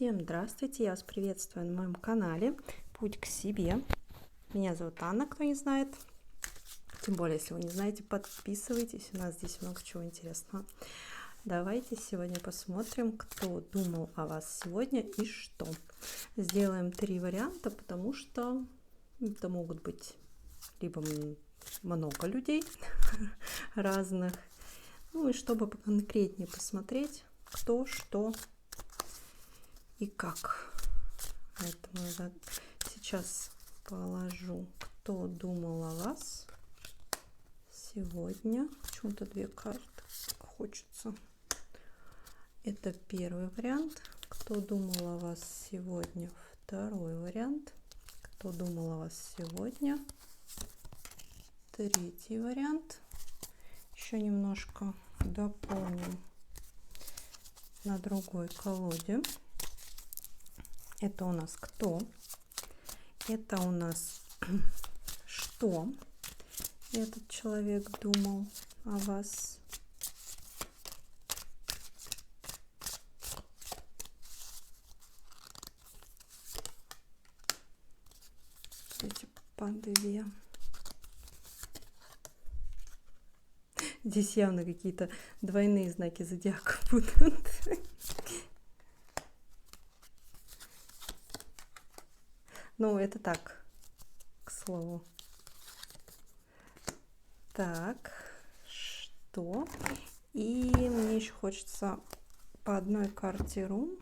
Всем здравствуйте, я вас приветствую на моем канале Путь к себе. Меня зовут Анна, кто не знает. Тем более, если вы не знаете, подписывайтесь, у нас здесь много чего интересного. Давайте сегодня посмотрим, кто думал о вас сегодня и что. Сделаем 3 варианта, потому что это могут быть либо много людей разных, ну и чтобы поконкретнее посмотреть, кто, что и как. Поэтому я сейчас положу, кто думал о вас сегодня. Почему-то 2 карты хочется. Это первый вариант. Кто думал о вас сегодня? Второй вариант. Кто думал о вас сегодня? Третий вариант. Еще немножко дополним на другой колоде. Это у нас кто? Это у нас что этот человек думал о вас? Эти по 2. Здесь явно какие-то двойные знаки зодиака будут. Ну, это так, к слову. Так, что? И мне еще хочется по одной карте рун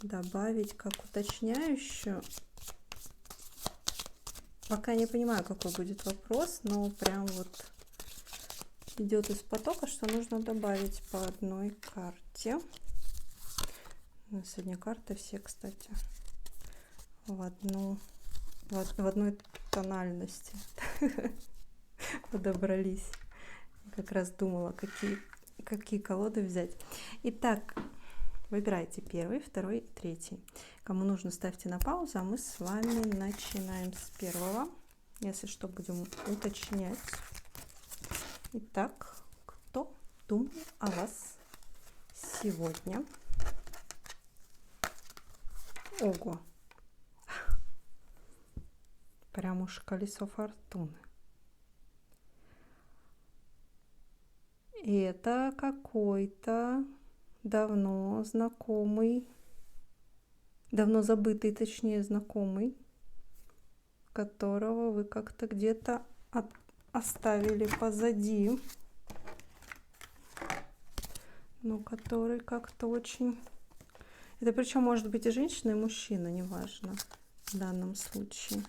добавить как уточняющую. Пока не понимаю, какой будет вопрос, но прям вот идет из потока, что нужно добавить по одной карте. Сегодня карты все, кстати, в одной тональности подобрались. Как раз думала, какие колоды взять. Итак, выбирайте первый, второй и третий. Кому нужно, ставьте на паузу, а мы с вами начинаем с первого. Если что, будем уточнять. Итак, кто думал о вас сегодня? Ого! Прям уж колесо фортуны. И это какой-то давно знакомый, давно забытый, точнее, знакомый, которого вы как-то где-то оставили позади, но который как-то очень... Это причем может быть и женщина, и мужчина, неважно в данном случае.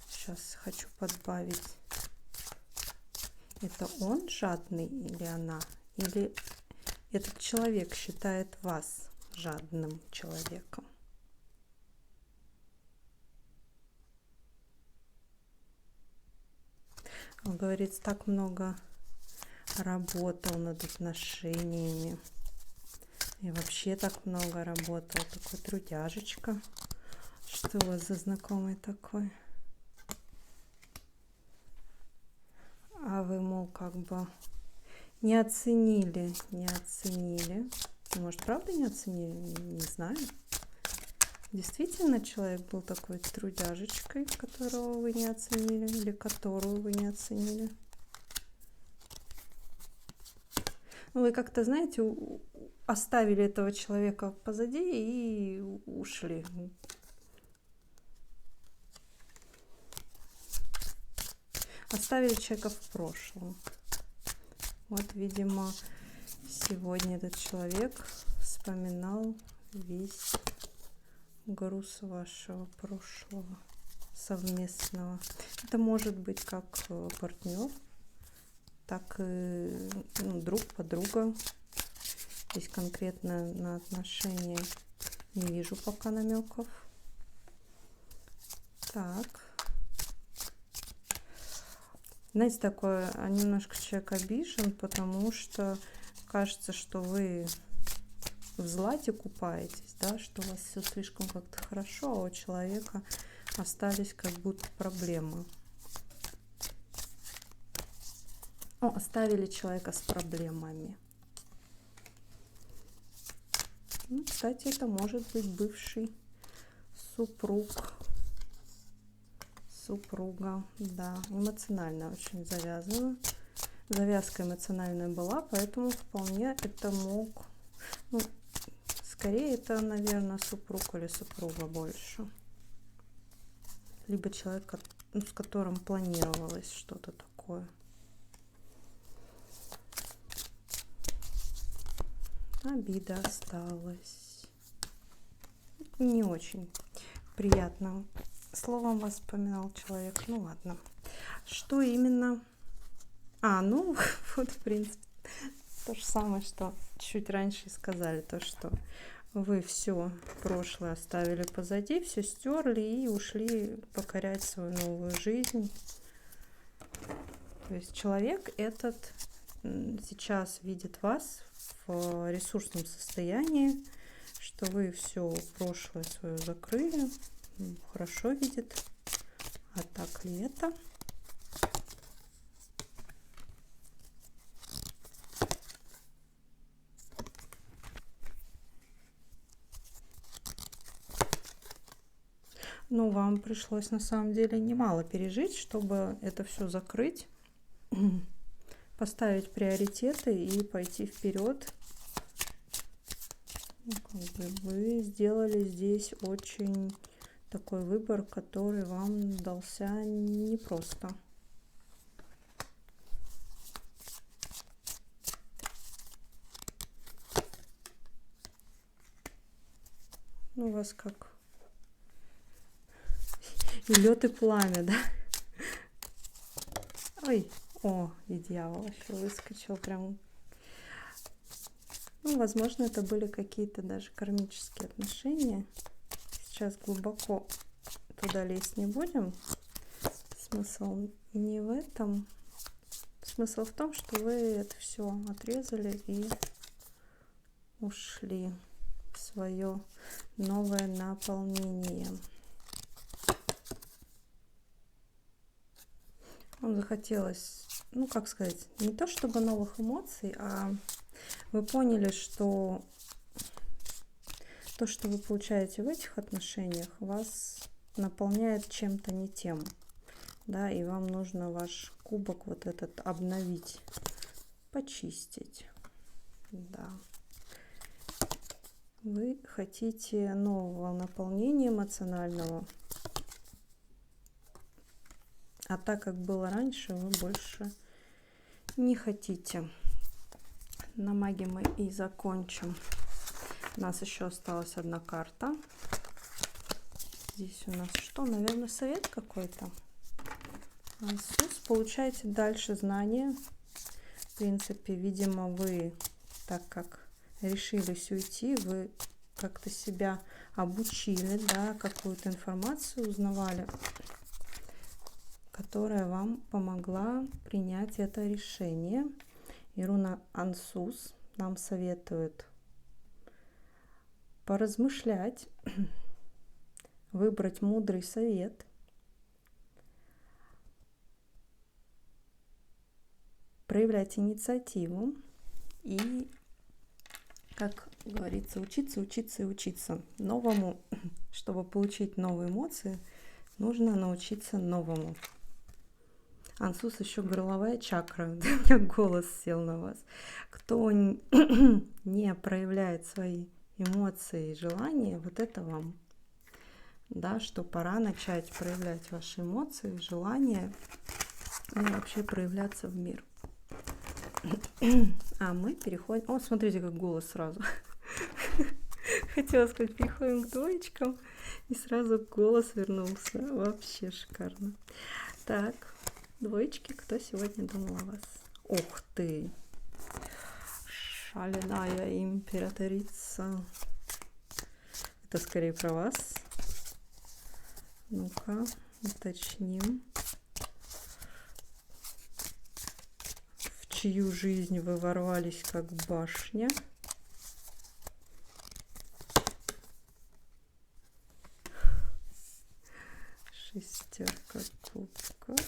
Сейчас хочу подбавить. Это он жадный или она? Или этот человек считает вас жадным человеком? Он говорит, так много работал над отношениями. И вообще так много работал. Такой трудяжечка. Что у вас за знакомый такой? А вы, мол, как бы не оценили. Может, правда не оценили? Не знаю. Действительно, человек был такой трудяжечкой, которого вы не оценили, или которую вы не оценили. Ну, вы как-то, знаете, оставили этого человека позади и ушли. Оставили человека в прошлом. Вот, видимо, сегодня этот человек вспоминал весь груз вашего прошлого совместного. Это может быть как партнер, так и друг, подруга. Здесь конкретно на отношения не вижу пока намеков. Так. Знаете, такое, немножко человек обижен, потому что кажется, что вы в злате купаетесь, да, что у вас все слишком как-то хорошо, а у человека остались как будто проблемы. оставили человека с проблемами. Ну, кстати, это может быть бывший супруг, супруга, да, эмоционально очень завязана. Завязка эмоциональная была, поэтому вполне это мог, ну, скорее это, наверное, супруг или супруга больше. Либо человек, с которым планировалось что-то такое. Обида осталась. Не очень приятно словом вас вспоминал человек. Ну ладно. Что именно? Ну, вот, в принципе, то же самое, что чуть раньше сказали. То, что вы все прошлое оставили позади, все стерли и ушли покорять свою новую жизнь. То есть человек этот сейчас видит вас в ресурсном состоянии, что вы все прошлое свое закрыли, хорошо видит. А так ли это? Ну, вам пришлось на самом деле немало пережить, чтобы это все закрыть, поставить приоритеты и пойти вперед. Вы сделали здесь очень такой выбор, который вам дался непросто. Ну, у вас как и лед, и пламя, да? Ой, и дьявол еще выскочил прям. Ну, возможно, это были какие-то даже кармические отношения. Сейчас глубоко туда лезть не будем. Смысл не в этом. Смысл в том, что вы это все отрезали и ушли в свое новое наполнение. Вам захотелось, ну, как сказать, не то чтобы новых эмоций, а вы поняли, что то, что вы получаете в этих отношениях, вас наполняет чем-то не тем, да, и вам нужно ваш кубок вот этот обновить, почистить, да. Вы хотите нового наполнения эмоционального, а так как было раньше, вы больше не хотите. На магии мы и закончим. У нас еще осталась одна карта. Здесь у нас что? Наверное, совет какой-то. Ансус. Получаете дальше знания. В принципе, видимо, вы, так как решились уйти, вы как-то себя обучили, да, какую-то информацию узнавали, которая вам помогла принять это решение. И руна Ансус нам советует поразмышлять, выбрать мудрый совет, проявлять инициативу и, как говорится, учиться, учиться и учиться новому. Чтобы получить новые эмоции, нужно научиться новому. Ансус еще горловая чакра. У меня голос сел на вас. Кто не проявляет свои эмоции и желания, вот это вам. Да, что пора начать проявлять ваши эмоции, желания и вообще проявляться в мир. А мы переходим... О, смотрите, как голос сразу. Хотела сказать, переходим к двоечкам, и сразу голос вернулся. Вообще шикарно. Так, двоечки, кто сегодня думал о вас? Ух ты! Шальная императрица. Это скорее про вас. Ну-ка, уточним. В чью жизнь вы ворвались как башня? Шестерка кубков.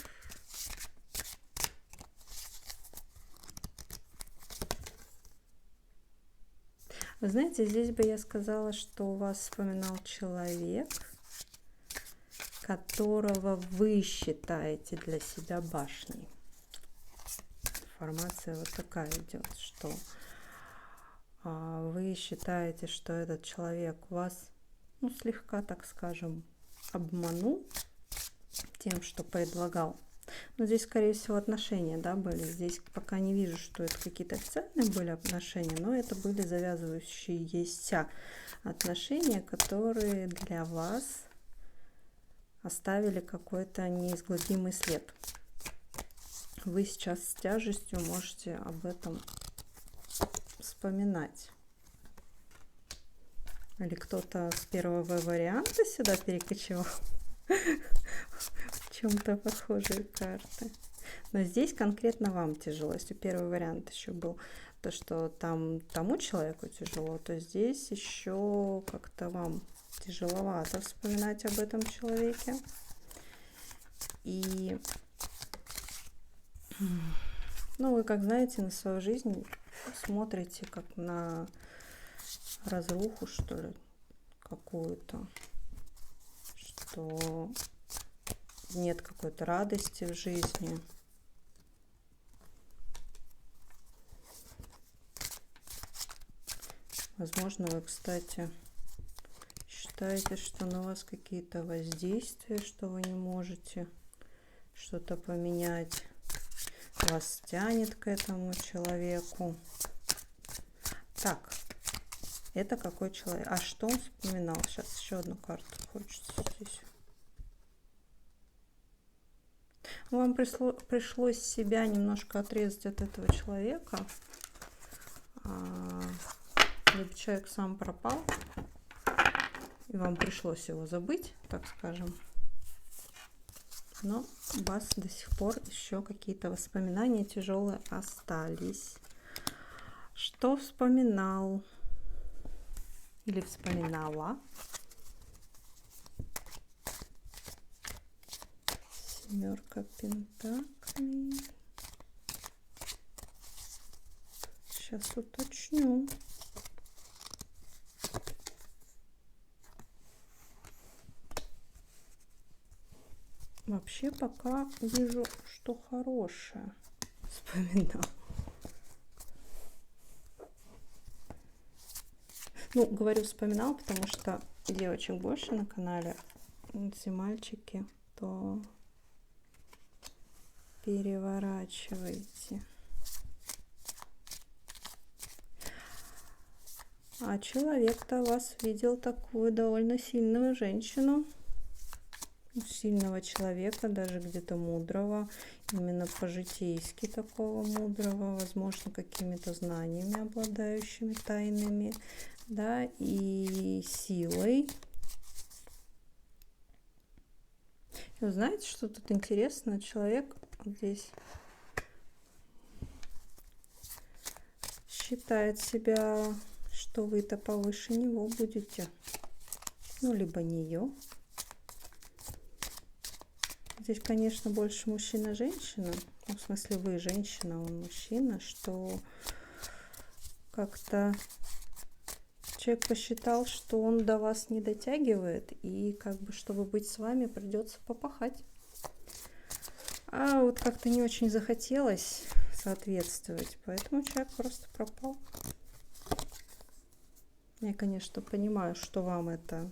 Вы знаете, здесь бы я сказала, что у вас вспоминал человек, которого вы считаете для себя башней. Информация вот такая идет, что вы считаете, что этот человек вас, ну, слегка, так скажем, обманул тем, что предлагал. Но здесь, скорее всего, отношения, да, были. Здесь пока не вижу, что это какие-то официальные были отношения, но это были завязывающиеся отношения, которые для вас оставили какой-то неизгладимый след. Вы сейчас с тяжестью можете об этом вспоминать. Или кто-то с первого варианта сюда перекочевал. В чем-то похожие карты. Но здесь конкретно вам тяжело. Если первый вариант еще был то, что там тому человеку тяжело, то здесь еще как-то вам тяжеловато вспоминать об этом человеке. И, ну, вы, как знаете, на свою жизнь смотрите как на разруху, что ли, какую-то, что нет какой-то радости в жизни. Возможно, вы, кстати, считаете, что на вас какие-то воздействия, что вы не можете что-то поменять. Вас тянет к этому человеку. Так, это какой человек? А что он вспоминал? Сейчас еще одну карту хочется здесь. Вам пришлось себя немножко отрезать от этого человека. Либо человек сам пропал, и вам пришлось его забыть, так скажем. Но у вас до сих пор еще какие-то воспоминания тяжелые остались. Что вспоминал или вспоминала? Семерка пентаклей. Сейчас уточню. Вообще пока вижу, что хорошее вспоминал. Ну, говорю вспоминал, потому что девочек больше на канале. Если мальчики, то переворачивайте. А человек-то вас видел такую довольно сильную женщину. Сильного человека, даже где-то мудрого, именно по-житейски такого мудрого, возможно, какими-то знаниями обладающими тайными, да, и силой. И вы знаете, что тут интересно? Человек здесь считает себя, что вы-то повыше него будете, ну, либо нее. Здесь, конечно, больше мужчина-женщина, ну, в смысле вы женщина, он мужчина, что как-то человек посчитал, что он до вас не дотягивает, и как бы, чтобы быть с вами, придется попахать. А вот как-то не очень захотелось соответствовать, поэтому человек просто пропал. Я, конечно, понимаю, что вам это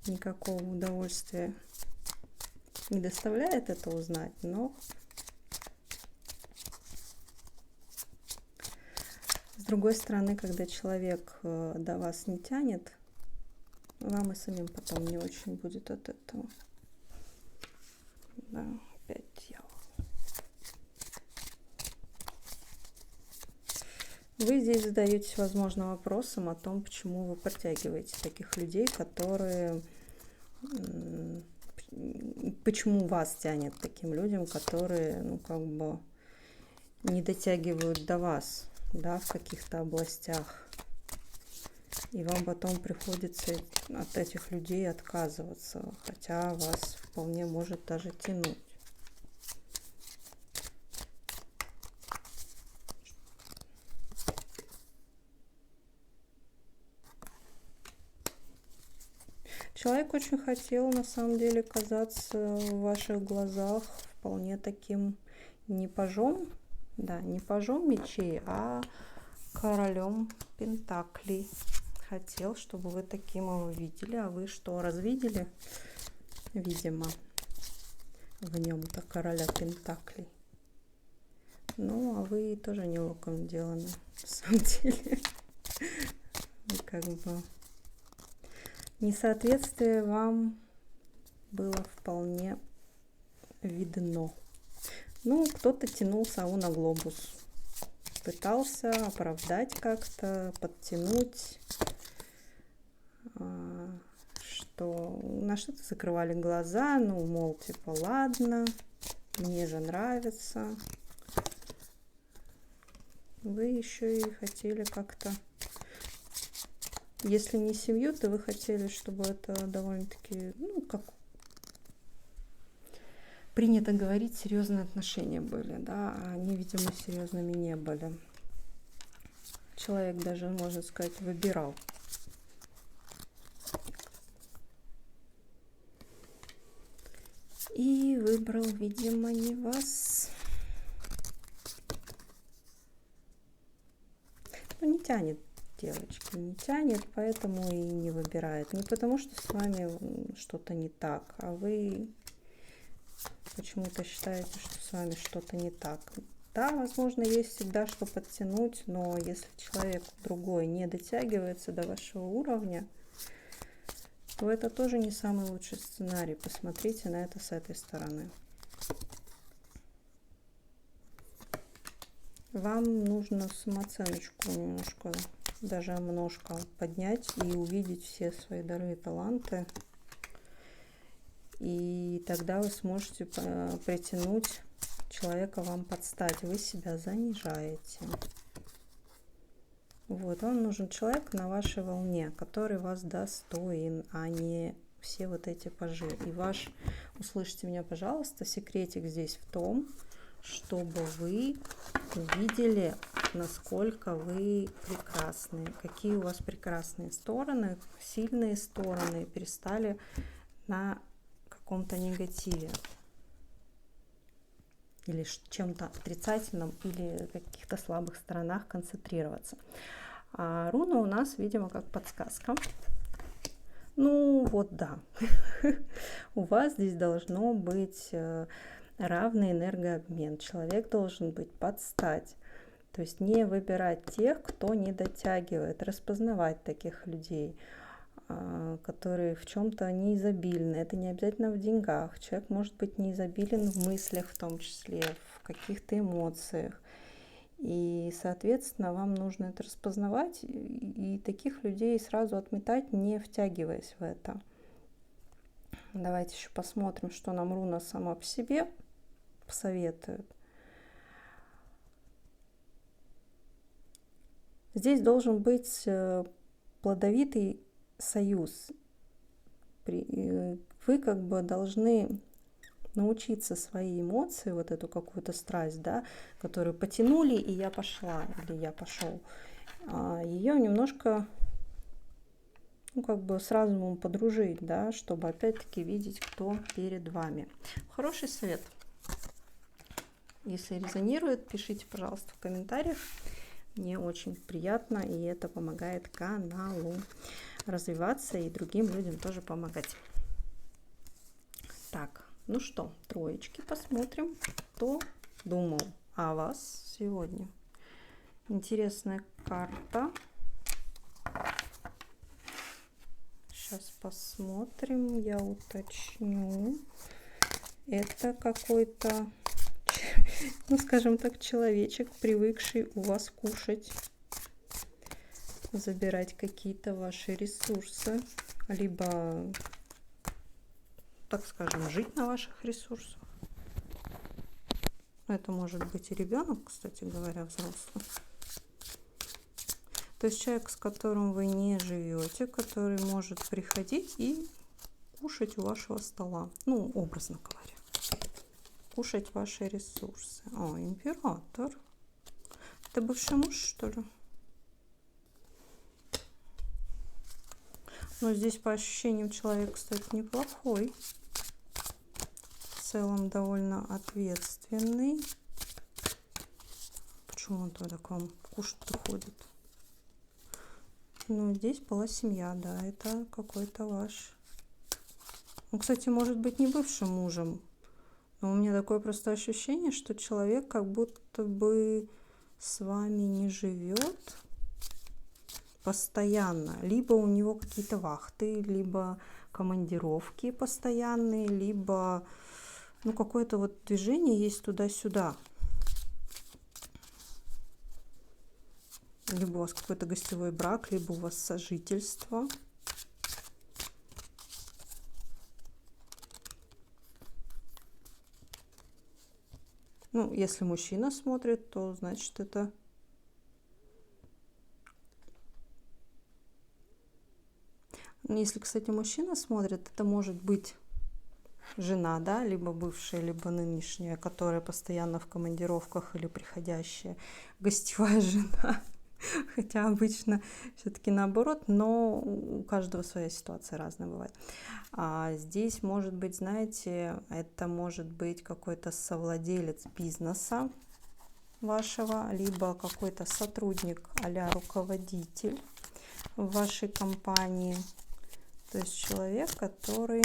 никакого удовольствия не доставляет это узнать, но с другой стороны, когда человек до вас не тянет, вам и самим потом не очень будет от этого. Да, опять дьявол. Вы здесь задаетесь, возможно, вопросом о том, почему вы притягиваете таких людей, которые... Почему вас тянет к таким людям, которые, ну, как бы не дотягивают до вас, да, в каких-то областях. И вам потом приходится от этих людей отказываться, хотя вас вполне может даже тянуть. Человек очень хотел, на самом деле, казаться в ваших глазах вполне таким не пажом, да, не пажом мечей, а королем пентаклей. Хотел, чтобы вы таким его видели, а вы что, развидели? Видимо, в нем-то короля пентаклей. Ну, а вы тоже не луком деланы, на самом деле. Как бы несоответствие вам было вполне видно. Ну, кто-то тянул сову на глобус. Пытался оправдать как-то, подтянуть, что на что-то закрывали глаза, ну, мол, типа, ладно, мне же нравится. Вы еще и хотели как-то, если не семью, то вы хотели, чтобы это довольно-таки, ну, как принято говорить, серьезные отношения были, да, а они, видимо, серьезными не были. Человек даже, можно сказать, выбирал. И выбрал, видимо, не вас. Ну, не тянет, девочки, не тянет, поэтому и не выбирает. Не потому, что с вами что-то не так, а вы почему-то считаете, что с вами что-то не так. Да, возможно, есть всегда что подтянуть, но если человек другой не дотягивается до вашего уровня, то это тоже не самый лучший сценарий. Посмотрите на это с этой стороны. Вам нужно самооценочку немножко, даже немножко поднять и увидеть все свои дары и таланты. И тогда вы сможете притянуть человека вам под стать. Вы себя занижаете. Вот, вам нужен человек на вашей волне, который вас достоин, а не все вот эти пажи. И ваш, услышьте меня, пожалуйста, секретик здесь в том, чтобы вы увидели, насколько вы прекрасны, какие у вас прекрасные стороны, сильные стороны, перестали на каком-то негативе или чем-то отрицательном, или каких-то слабых сторонах концентрироваться. А руна у нас, видимо, как подсказка. Ну вот да, у вас здесь должно быть равный энергообмен. Человек должен быть под стать. То есть не выбирать тех, кто не дотягивает, распознавать таких людей, которые в чем-то не изобильны. Это не обязательно в деньгах. Человек может быть не изобилен в мыслях, в том числе, в каких-то эмоциях. И, соответственно, вам нужно это распознавать и таких людей сразу отметать, не втягиваясь в это. Давайте еще посмотрим, что нам руна сама по себе посоветует. Здесь должен быть плодовитый союз. Вы как бы должны научиться свои эмоции, вот эту какую-то страсть, да, которую потянули, и я пошла, или я пошел, ее немножко, ну, как бы с разумом подружить, да, чтобы опять-таки видеть, кто перед вами. Хороший совет. Если резонирует, пишите, пожалуйста, в комментариях. Мне очень приятно, и это помогает каналу развиваться и другим людям тоже помогать. Так, ну что, троечки, посмотрим, кто думал о вас сегодня. Интересная карта. Сейчас посмотрим, я уточню. Это какой-то, ну, скажем так, человечек, привыкший у вас кушать, забирать какие-то ваши ресурсы, либо, так скажем, жить на ваших ресурсах. Это может быть и ребенок, кстати говоря, взрослый. То есть человек, с которым вы не живете, который может приходить и кушать у вашего стола, ну, образно говоря, кушать ваши ресурсы. О, император. Это бывший муж, что ли? Но здесь по ощущениям человек, кстати, неплохой. В целом довольно ответственный. Почему он тогда к вам кушать приходит? Ну, здесь была семья, да, это какой-то ваш. Он, кстати, может быть не бывшим мужем. Но у меня такое просто ощущение, что человек как будто бы с вами не живет постоянно. Либо у него какие-то вахты, либо командировки постоянные, либо ну, какое-то вот движение есть туда-сюда. Либо у вас какой-то гостевой брак, либо у вас сожительство. Ну, если мужчина смотрит, то значит это... Если, кстати, мужчина смотрит, это может быть жена, да, либо бывшая, либо нынешняя, которая постоянно в командировках или приходящая гостевая жена. Хотя обычно все-таки наоборот, но у каждого своя ситуация разная бывает. А здесь может быть, знаете, это может быть какой-то совладелец бизнеса вашего, либо какой-то сотрудник а-ля руководитель в вашей компании. То есть человек, который,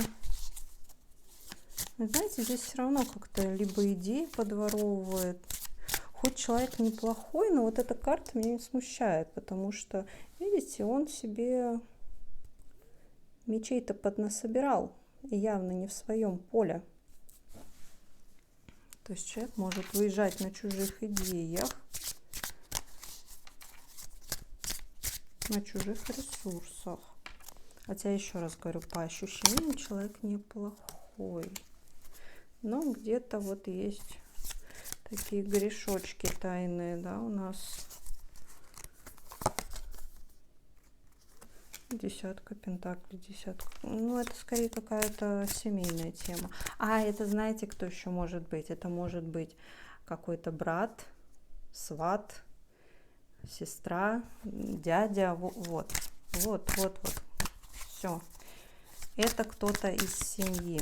знаете, здесь все равно как-то либо идеи подворовывает. Хоть человек неплохой, но вот эта карта меня не смущает, потому что, видите, он себе мечей-то поднасобирал, и явно не в своем поле. То есть человек может выезжать на чужих идеях, на чужих ресурсах. Хотя, еще раз говорю, по ощущениям человек неплохой. Но где-то вот есть такие грешочки тайные, да, у нас. Десятка пентаклей, десятка. Ну, это скорее какая-то семейная тема. А, это знаете, кто еще может быть? Это может быть какой-то брат, сват, сестра, дядя. Вот. Все. Это кто-то из семьи.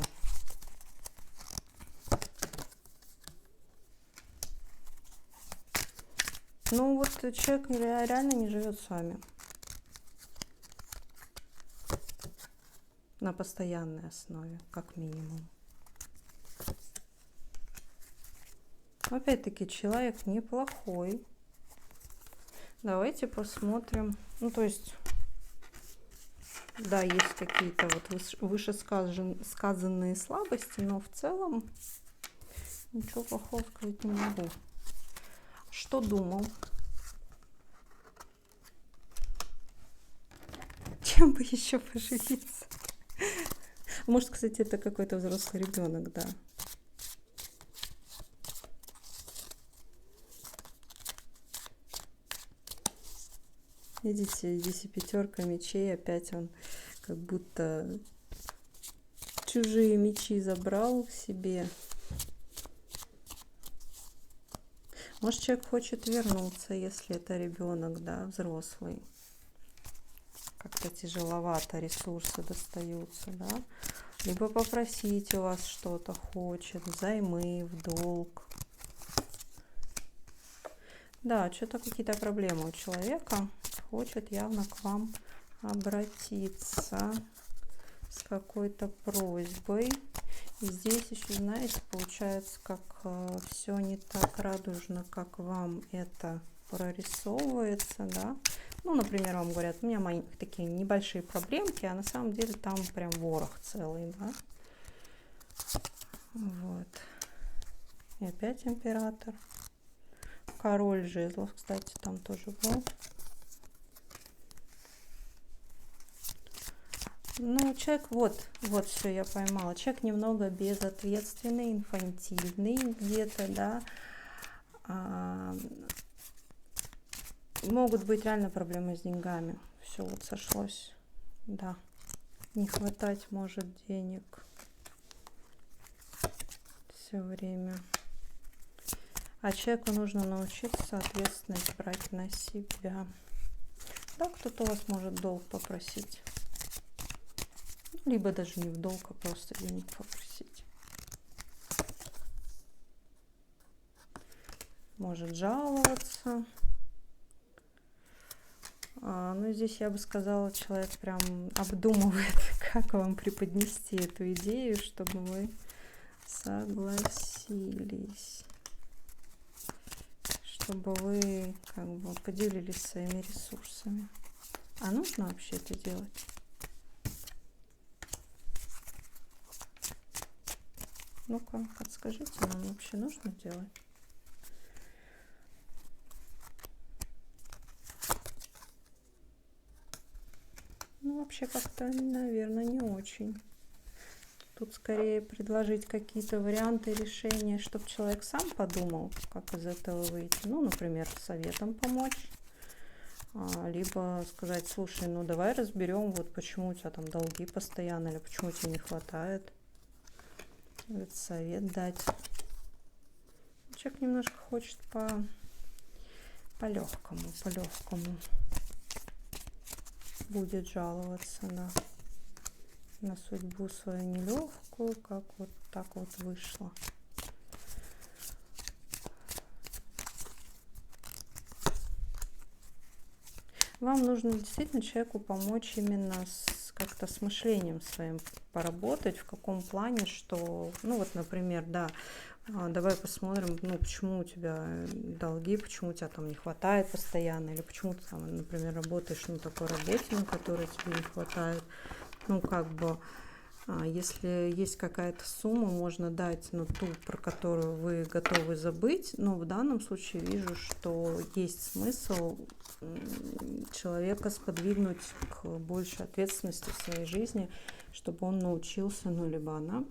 Ну, вот человек реально не живет с вами. На постоянной основе, как минимум. Опять-таки, человек неплохой. Давайте посмотрим. Ну, то есть, да, есть какие-то вот вышесказанные слабости, но в целом ничего плохого сказать не могу. Что думал? Чем бы еще поживиться? Может, кстати, это какой-то взрослый ребенок, да. Видите, здесь и пятерка мечей, опять он как будто чужие мечи забрал к себе. Может, человек хочет вернуться, если это ребенок, да, взрослый. Как-то тяжеловато ресурсы достаются, да. Либо попросить у вас что-то хочет, взаймы, в долг. Да, что-то какие-то проблемы у человека. Хочет явно к вам обратиться с какой-то просьбой. И здесь еще, знаете, получается, как все не так радужно, как вам это прорисовывается, да. Ну, например, вам говорят, у меня такие небольшие проблемки, а на самом деле там прям ворох целый, да. Вот. И опять император. Король жезлов, кстати, там тоже был. Ну, человек, вот все я поймала. Человек немного безответственный, инфантильный где-то, да. Могут быть реально проблемы с деньгами. Все вот сошлось. Да. Не хватать может денег все время. А человеку нужно научиться ответственность брать на себя. Да, кто-то у вас может долг попросить. либо даже не в долг, а просто денег попросить. Может жаловаться. Ну, здесь я бы сказала, человек прям обдумывает, как вам преподнести эту идею, чтобы вы согласились, чтобы вы как бы поделились своими ресурсами. А нужно вообще это делать? Ну-ка, подскажите, нам вообще нужно делать? Ну, вообще как-то, наверное, не очень. Тут скорее предложить какие-то варианты решения, чтобы человек сам подумал, как из этого выйти. Ну, например, советом помочь. Либо сказать: слушай, ну давай разберем, вот почему у тебя там долги постоянно, или почему тебе не хватает. Вот совет дать. Человек немножко хочет по-легкому. Будет жаловаться на судьбу свою нелегкую, как вот так вот вышло. Вам нужно действительно человеку помочь именно как-то с мышлением своим поработать, в каком плане, что, ну вот, например, да, давай посмотрим, ну, почему у тебя долги, почему у тебя там не хватает постоянно, или почему ты там, например, работаешь на такой работе, на которой тебе не хватает. Ну, как бы, если есть какая-то сумма, можно дать, ну, ту, про которую вы готовы забыть, но в данном случае вижу, что есть смысл человека сподвигнуть к большей ответственности в своей жизни, чтобы он научился, ну, либо она,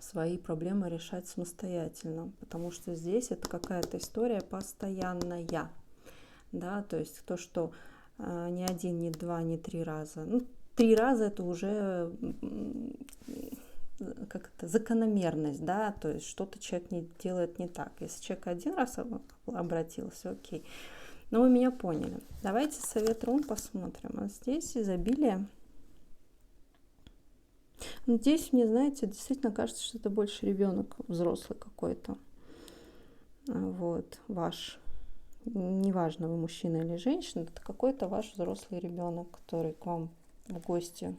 свои проблемы решать самостоятельно, потому что здесь это какая-то история постоянная, да, то есть то, что не один, не два, не три раза, ну, 3 раза это уже как это, закономерность, да, то есть что-то человек не делает не так. Если человек 1 раз обратился, окей. Но вы меня поняли. Давайте совет рун посмотрим. А здесь изобилие. Но здесь мне, знаете, действительно кажется, что это больше ребенок взрослый какой-то. Вот, ваш. Неважно, вы мужчина или женщина, это какой-то ваш взрослый ребенок, который к вам в гости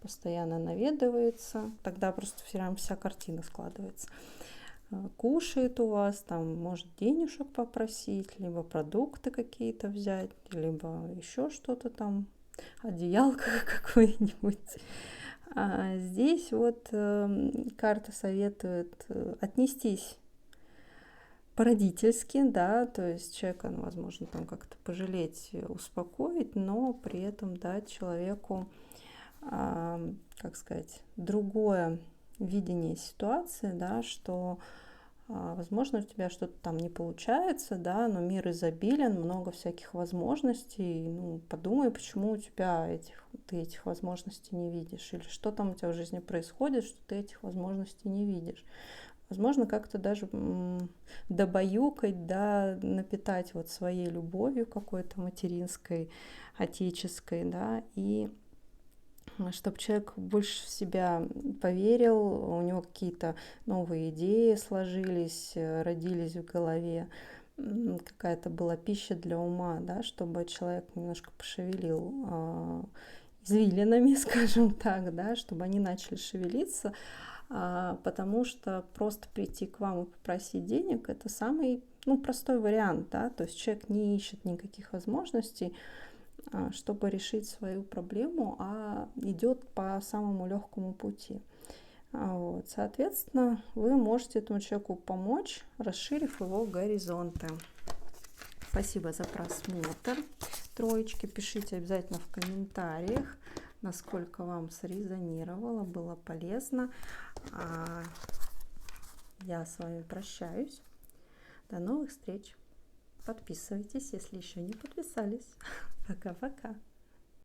постоянно наведывается. Тогда просто вся картина складывается. Кушает у вас, там может денежек попросить, либо продукты какие-то взять, либо еще что-то там, одеялко какое-нибудь. А здесь вот карта советует отнестись по-родительски, да, то есть человека, ну, возможно, там как-то пожалеть, успокоить, но при этом дать человеку, как сказать, другое видение ситуации, да, что, возможно, у тебя что-то там не получается, да, но мир изобилен, много всяких возможностей, ну, подумай, почему у тебя ты этих возможностей не видишь, или что там у тебя в жизни происходит, что ты этих возможностей не видишь. Возможно, как-то даже добаюкать, да, напитать вот своей любовью какой-то материнской, отеческой, да, и чтобы человек больше в себя поверил, у него какие-то новые идеи сложились, родились в голове, какая-то была пища для ума, да, чтобы человек немножко пошевелил извилинами, скажем так, да, чтобы они начали шевелиться, потому что просто прийти к вам и попросить денег — это самый, ну, простой вариант, да, то есть человек не ищет никаких возможностей, чтобы решить свою проблему, а идет по самому легкому пути. Вот. Соответственно, вы можете этому человеку помочь, расширив его горизонты. Спасибо за просмотр. Троечки пишите обязательно в комментариях, насколько вам срезонировало, было полезно. Я с вами прощаюсь. До новых встреч. Подписывайтесь, если еще не подписались. Пока-пока.